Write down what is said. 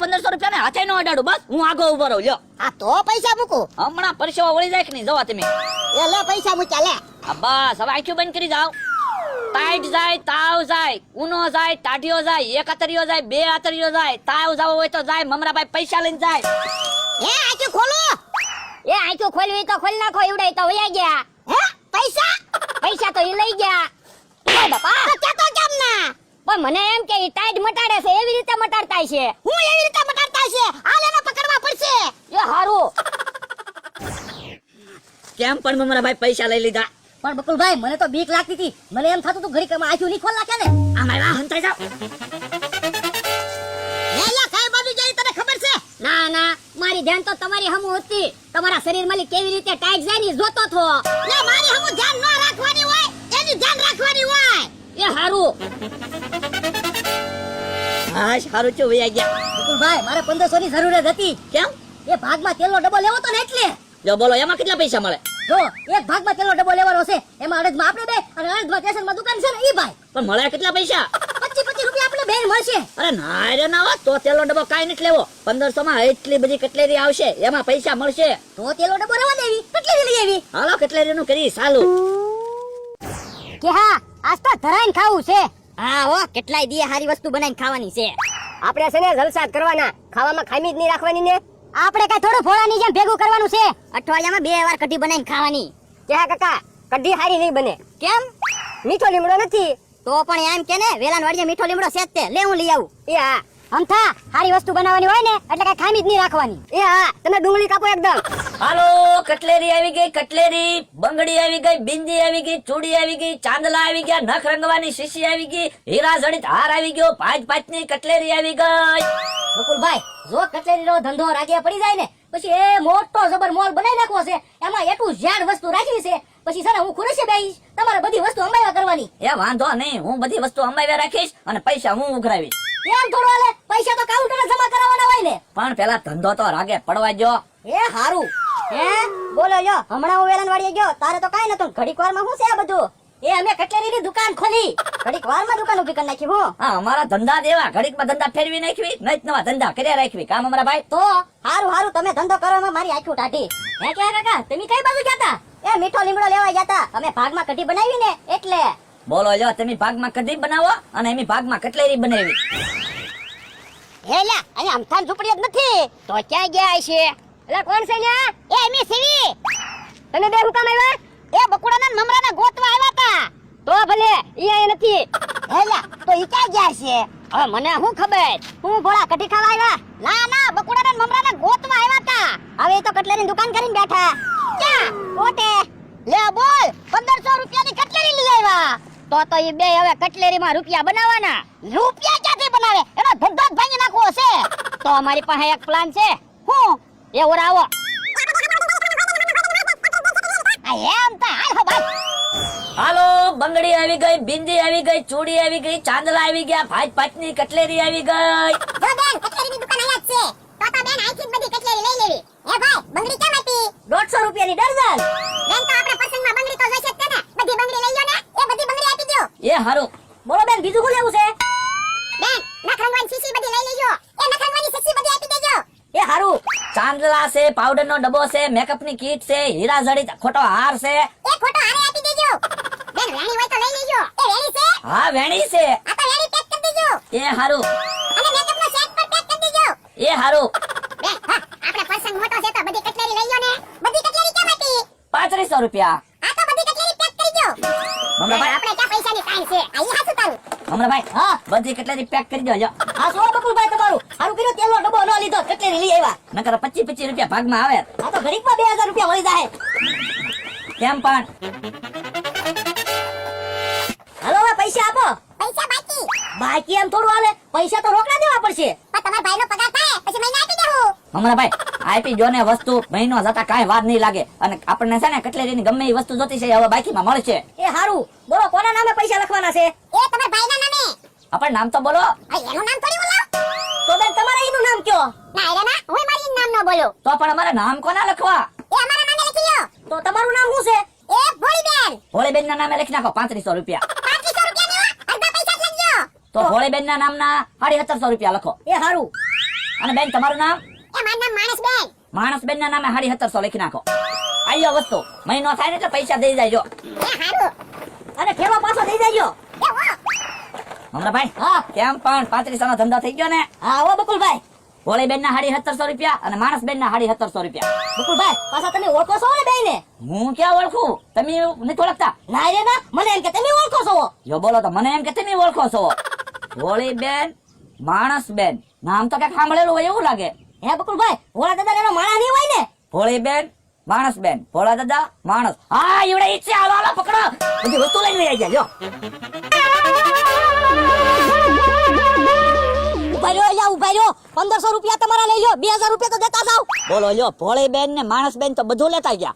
1500 રૂપિયા ને હાથે નો અડાડું, બસ હું આગો ઉભો રહું. લ્યો આ તો પૈસા મૂકું. હમણાં પરસેવો વળી જાય કે નહીં, જોવા તમે. એ લે પૈસા મૂક્યા લે. આ બસ હવે આંખો બંધ કરી જાઓ. ટાઈટ જાય, તાવ જાય, ઉનો જાય, ટાઢિયો જાય, એક અતરિયો જાય, બે અતરિયો જાય, તાવ જાવ હોય તો જાય. મમરાભાઈ પૈસા લઈને જાય. એ આંખો ખોલો. એ આંખો ખોલવી તો ખોલી નાખો, એવડે તો વયા ગયા. હે પૈસા પૈસા તો એ લઈ ગયા. ઓય બાપા તો કેતો કેમ ના? પણ મને એમ કે ઈ ટાઈટ મટાડે છે, એવી રીતે મટાડતા છે. હું એવી રીતે મટાડતા છે? હાલ એને પકડવા પડશે. એ હારું. કેમ પણ મમરાભાઈ પૈસા લઈ લીધા? પણ બકુલભાઈ મને તો બીક લાગતી હતી. મને એમ થતું તું ઘડી કમાં આંખો નહીં ખોલ નાખે ને. આમાં વાહ હંતાઈ જાવ. લે લે કઈ બાજુ જઈ તને ખબર છે? ના ના, મારી ધ્યાન તો તમારી હમુ હતી. તમારા શરીર માં કેવી રીતે ટાઈટ જાય ની જોતો થો. લે મારી હમુ ધ્યાન ન રાખવાની હોય, એની ધ્યાન રાખવાની હોય. એ હારું. હા સારું છે, વયા ગયા. બકુલભાઈ મારે 1500 ની જરૂર જ હતી. કેમ? એ ભાગમાં તેલનો ડબ્બો લેવો તો ને એટલે. જો બોલો, એમાં કેટલા પૈસા મળે? જો એક ભાગમાં તેલનો ડબ્બો લેવાનો છે, એમાં અડધમાં આપણે બે અને અડધમાં સ્ટેશનમાં દુકાન છે ને ઈ ભાઈ. પણ મળે કેટલા પૈસા? 25 રૂપિયા આપણે બેન મળશે. અરે ના રે ના, તો તેલનો ડબ્બો કાઈ નથી લેવો. 1500 માં એટલી બધી કટલેરી આવશે, એમાં પૈસા મળશે. તો તેલનો ડબ્બો રહેવા દેવી, કેટલી લઈ આવી. હાલો કટલેરી નું કરી ચાલુ. કે હા, આજ તો ધરાઈને ખાવું છે. હા હો, કેટલાય દીએ હારી વસ્તુ બનાવીને ખાવાની છે. આપણે છે ને જલસા કરવાના, ખાવામાં ખામી જ નહીં રાખવાની ને. આપણે કઈ થોડું ફોડાની જેમ ભેગું કરવાનું છે. અઠવાડિયામાં 2 વાર કઢી બનાવીને ખાવાની. કે હા કાકા, કઢી હારી નહીં બને. કેમ? મીઠો લીમડો નથી. તો પણ એમ કે ને, વેલાન વાડીએ મીઠો લીમડો છે જ તે. લે હું લઈ આવું. એ હા. અમથા હારી વસ્તુ બનાવવાની હોય ને એટલે કઈ ખામી જ નહીં રાખવાની. એ હા, તમે ડુંગળી કાપો એકદમ. હાલો કટલેરી આવી ગઈ, કટલેરી, બંગડી આવી ગઈ, બિંદી આવી ગઈ, ચૂડી આવી ગઈ, ચાંદલા આવી ગયા, નખ રંગવાની શીશી આવી ગઈ, હીરા જડિત હાર આવી ગયો, 5 ની કટલેરી આવી ગઈ. બકુલભાઈ જો કચેરીનો ધંધો રાગ્યા પડી જાય ને પછી એ મોટો જબર મોલ બનાવી નાખવો છે. એમાં એટલું ઝાડ વસ્તુ રાખવી છે. પછી છે ને હું ખુરશી બેહીશ, તમારે બધી વસ્તુ અંબાવ્યા કરવાની. એ વાંધો નહીં, હું બધી વસ્તુ અંબાવ્યા રાખીશ અને પૈસા હું ઉઘરાવીશ. એમ થોડું હાલે, પૈસા તો કાઉન્ટરે જમા કરાવવાના હોય ને. પણ પેલા ધંધો તો રાગે પડવા જો. એ હારું. હે બોલો જો, હમણાં હું વેલણવાડીએ ગયો, તારે તો કાઈ નતું. ઘડીક વારમાં શું છે આ બધું? એ અમે કટલેરીની દુકાન ખોલી, ઘડીક વારમાં દુકાન ઊભી કરી નાખી. હું હા, અમારા ધંધા દેવા, ઘડીકમાં ધંધા ફેરવી નાખવી, નહીં નવા ધંધા કર્યા રાખવી. કામ અમારા ભાઈ. તો હારું હારું, તમે ધંધો કરવામાં મારી આંખો ટાઢી. હે કે કાકા, તમે કઈ બાજુ ગયા તા? એ મીઠો લીમડો લેવા ગયા તા. અમે ભાગમાં કઢી બનાવી ને એટલે. બોલો જો, તમે ભાગમાં કઢી બનાવો અને એમ ભાગમાં કટલેરી બનાવી. હે લા, અહીંયા અમથાન ઝૂંપડી જ નથી. તો ક્યાં ગયા છે? એટલે કોણ છે લ્યા? એ એમી સીવી. તમે બે હું કામ આવ્યા? એ બકુડાના ને મમરાના ગોતવા આવ્યા તા. તો ભલે ઈ અહીં નથી. હે લા, તો ઈ ક્યાં ગયા છે? હવે મને શું ખબર? હું ભોળા કઢી ખાવા આવ્યા? ના ના, બકુડાના ને મમરાના ગોતવા આવ્યા તા. હવે તો કટલેરીની દુકાન કરીને બેઠા. ક્યાં? કોટે. લે બોલ, 1500 રૂપિયાની કટલેરી લઈ આવ્યા. તો ઈ બે હવે કટલેરીમાં રૂપિયા બનાવવાના. રૂપિયા ક્યાંથી બનાવે? એનો ધંધો જ ભાંગી નાખવો છે. તો અમારી પાસે એક પ્લાન છે. હું એ ઓરાવો. આ એમ તા હાલ હો ભાઈ. હાલો, બંગડી આવી ગઈ, બિંદી આવી ગઈ, ચૂડી આવી ગઈ, ચાંદલા આવી ગયા, 5 ની કટલેરી આવી ગઈ. જો બેન, કટલેરીની દુકાન અહીંયા જ છે. તો બેન આઈથી જ બધી કટલેરી લઈ લેવી. એ ભાઈ, બંગડી કેમ હતી? 150 રૂપિયાની ડઝન. બેન તો આપણે પસંદમાં બંગડી તો જોઈશે જ છે ને. બધી બંગડી લઈ લો ને. એ બધી બંગડી આપી દો. એ હારું. બોલો બેન, બીજું શું લેવું છે? બેન, નખરંગવાની શીશી બધી લઈ લેજો. એ નખરંગવાની શીશી બધી આપી દેજો. એ હારું. ચાંદલા છે, પાવડર નો ડબ્બો છે, મેકઅપ ની કીટ છે, હીરા જડિત ખોટો હાર છે. એ ખોટો હારે આપી દેજો. બેન વેણી હોય તો લઈ લેજો. એ વેણી છે? હા, વેણી છે. આ તો વેણી પેક કરી દેજો. એ હારું. અને મેકઅપનો સેટ પણ પેક કરી દેજો. એ હારું. બેન, હા, આપણે પસંદ મોટો છે તો બધી કટલેરી લઈ લો ને. બધી કટલેરી કેમ હતી? 3500 રૂપિયા. આ તો બધી કટલેરી પેક કરી દો. મમરાભાઈ, આપણે ક્યાં પૈસાની તાણ છે? આ ઈ હાચું તારું. મમરાભાઈ, હા, બધી કટલેરી પેક કરી દેજો. આ સો બકુલભાઈ તમારું. હારું કર્યું તેલનો ડબ્બો ન લીધો, કટલેરી લઈ આવ્યા. નકર 25 રૂપિયા ભાગમાં આવે. આ તો ઘડીકમાં 2000 રૂપિયા મળી જાય. કેમ પણ? હાલો હવે પૈસા આપો. પૈસા બાકી. બાકી એમ થોડું હાલે, પૈસા તો રોકડા દેવા પડશે. પણ તમારા ભાઈનો પગાર થાય પછી મહિને આપી દેવું. મમરાભાઈ, આપી જો ને વસ્તુ, મહિનો જતા કાંઈ વાર નહીં લાગે. અને આપણને છે ને કટલેરીની ગમે એ વસ્તુ જોતી છે એ હવે બાકીમાં મળશે. એ હારું. બોલો કોના નામે પૈસા લખવાના છે? એ તમારા ભાઈના નામે. આપણે નામ તો બોલો. આ એનું નામ થોડી બોલો. તો બેન તમારે એનું નામ કયો? ના એના ના, હું મારી નામ ન બોલું. તો પણ અમારે નામ કોના લખવા? એ અમારા નામે લખી લો. તો તમારું નામ શું છે? એ ભોળીબેન. ભોળીબેન ના નામે લખી નાખો 3500 રૂપિયા. 3500 રૂપિયા ને અડધા પૈસા જ લખજો. તો ભોળીબેન ના નામના 1750 રૂપિયા લખો. એ હારું. અને બેન તમારું નામ? એ મારું નામ માણસબેન. માણસબેન ના નામે 750 લખી નાખો. આયો વસ્તુ મહિનો થાય ને એટલે પૈસા દઈ જાયજો. એ હારું. અને ઠેલો પાછો દઈ દેજો. એ હો. મમરાભાઈ, હા કેમ પણ 35 નો ધંધો થઈ ગયો ને? હા હો બકુલભાઈ. ભોળીબેન ના 750 રૂપિયા અને માણસબેન ના 750 રૂપિયા. બકુલભાઈ પાછા તમે ઓળખો છો ને બેયને? હું ક્યાં ઓળખું? તમે નથી ઓળખતા? ના રે ના, મને એમ કે તમે ઓળખો છો. જો બોલો તો મને એમ કે તમે ઓળખો છો. ભોળીબેન, માણસબેન, નામ તો કઈક સાંભળેલું હોય એવું લાગે. હે બકુલભાઈ, ભોળા દાદા એનો માણા નહીં હોય ને? ભોળીબેન, માણસબેન, ભોળા દાદા, માણસ. હા એવડે ઈ છે. હાલો હાલો પકડો, બધી વસ્તુ લઈને આવી જાય. ઉભા રહ્યો લ્યા, ઉભા રહ્યો. 1500 રૂપિયા તમારા લઈ લો, 2000 રૂપિયા તો દેતા જાવ. બોલો લ્યો, ભોળીબેન ને માણસબેન તો બધું લેતા ગયા.